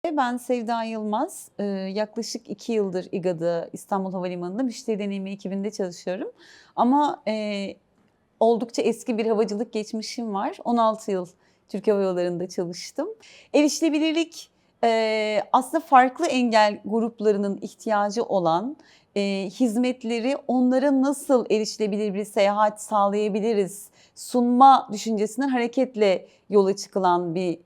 Ben Sevda Yılmaz. Yaklaşık 2 yıldır İGA'da İstanbul Havalimanı'nda müşteri deneyimi ekibinde çalışıyorum. Ama oldukça eski bir havacılık geçmişim var. 16 yıl Türk Hava Yolları'nda çalıştım. Erişilebilirlik aslında farklı engel gruplarının ihtiyacı olan hizmetleri onlara nasıl erişilebilir bir seyahat sağlayabiliriz sunma düşüncesinden hareketle yola çıkılan bir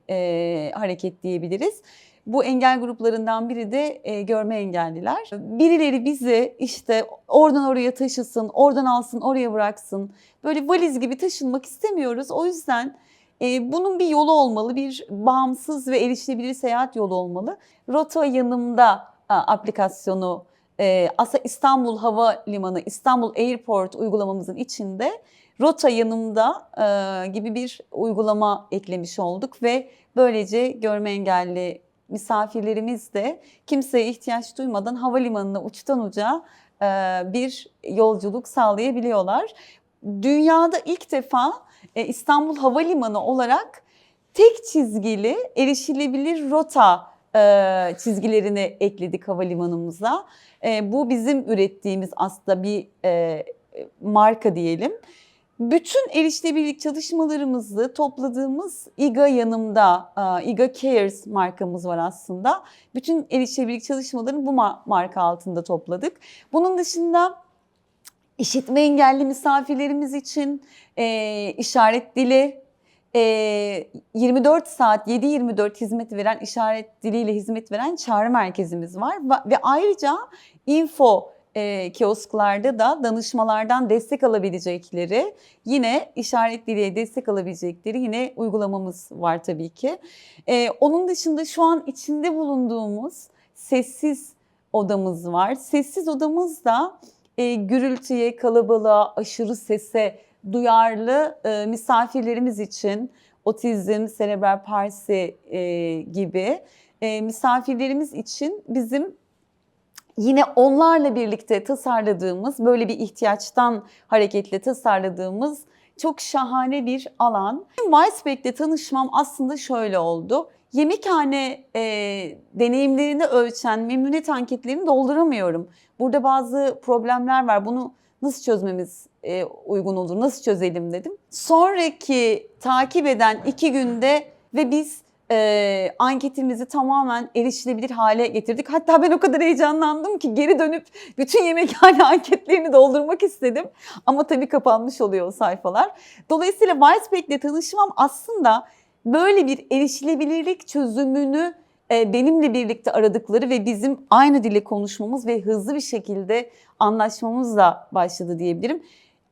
hareket diyebiliriz. Bu engel gruplarından biri de görme engelliler. Birileri bizi işte oradan oraya taşısın, oradan alsın, oraya bıraksın. Böyle valiz gibi taşınmak istemiyoruz. O yüzden bunun bir yolu olmalı, bir bağımsız ve erişilebilir seyahat yolu olmalı. Rota Yanımda aplikasyonu aslında İstanbul Havalimanı, İstanbul Airport uygulamamızın içinde Rota Yanımda gibi bir uygulama eklemiş olduk ve böylece görme engelli misafirlerimiz de kimseye ihtiyaç duymadan havalimanına uçtan uca bir yolculuk sağlayabiliyorlar. Dünyada ilk defa İstanbul Havalimanı olarak tek çizgili erişilebilir rota çizgilerini ekledik havalimanımıza. Bu bizim ürettiğimiz aslında bir marka diyelim. Bütün erişilebilirlik çalışmalarımızı topladığımız İGA Yanımda, İGA Cares markamız var aslında. Bütün erişilebilirlik çalışmalarını bu marka altında topladık. Bunun dışında işitme engelli misafirlerimiz için işaret dili, 24 saat 7/24 hizmet veren, işaret diliyle hizmet veren çağrı merkezimiz var. Ve ayrıca info kiosklarda da danışmalardan destek alabilecekleri, yine işaret diliyle destek alabilecekleri yine uygulamamız var tabii ki. Onun dışında şu an içinde bulunduğumuz sessiz odamız var. Sessiz odamız da gürültüye, kalabalığa, aşırı sese duyarlı misafirlerimiz için, otizm, serebral palsi gibi misafirlerimiz için bizim yine onlarla birlikte tasarladığımız, böyle bir ihtiyaçtan hareketle tasarladığımız çok şahane bir alan. Wiseback'le tanışmam aslında şöyle oldu. Yemekhane deneyimlerini ölçen memnuniyet anketlerini dolduramıyorum. Burada bazı problemler var. Bunu nasıl çözmemiz uygun olur, nasıl çözelim dedim. Sonraki takip eden 2 günde ve biz anketimizi tamamen erişilebilir hale getirdik. Hatta ben o kadar heyecanlandım ki geri dönüp bütün yemekhane anketlerini doldurmak istedim. Ama tabii kapanmış oluyor o sayfalar. Dolayısıyla Wiseback'le tanışmam aslında böyle bir erişilebilirlik çözümünü benimle birlikte aradıkları ve bizim aynı dili konuşmamız ve hızlı bir şekilde anlaşmamızla başladı diyebilirim.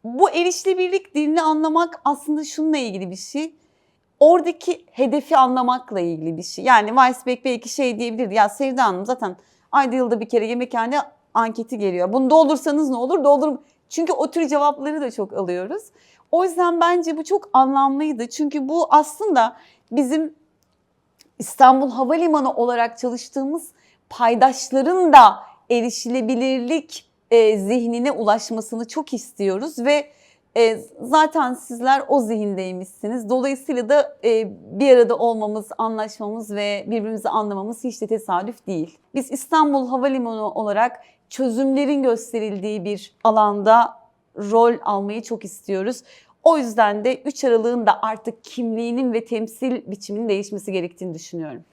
Bu erişilebilirlik dilini anlamak aslında şununla ilgili bir şey. Oradaki hedefi anlamakla ilgili bir şey. Yani Wiseback belki şey diyebilirdi. Ya Sevda Hanım zaten ayda yılda bir kere yemekhane anketi geliyor. Bunu doldursanız ne olur? Doldurun. Çünkü o tür cevapları da çok alıyoruz. O yüzden bence bu çok anlamlıydı. Çünkü bu aslında bizim İstanbul Havalimanı olarak çalıştığımız paydaşların da erişilebilirlik zihnine ulaşmasını çok istiyoruz ve zaten sizler o zihindeymişsiniz. Dolayısıyla da bir arada olmamız, anlaşmamız ve birbirimizi anlamamız hiç de tesadüf değil. Biz İstanbul Havalimanı olarak çözümlerin gösterildiği bir alanda rol almayı çok istiyoruz. O yüzden de 3 Aralık'ın da artık kimliğinin ve temsil biçiminin değişmesi gerektiğini düşünüyorum.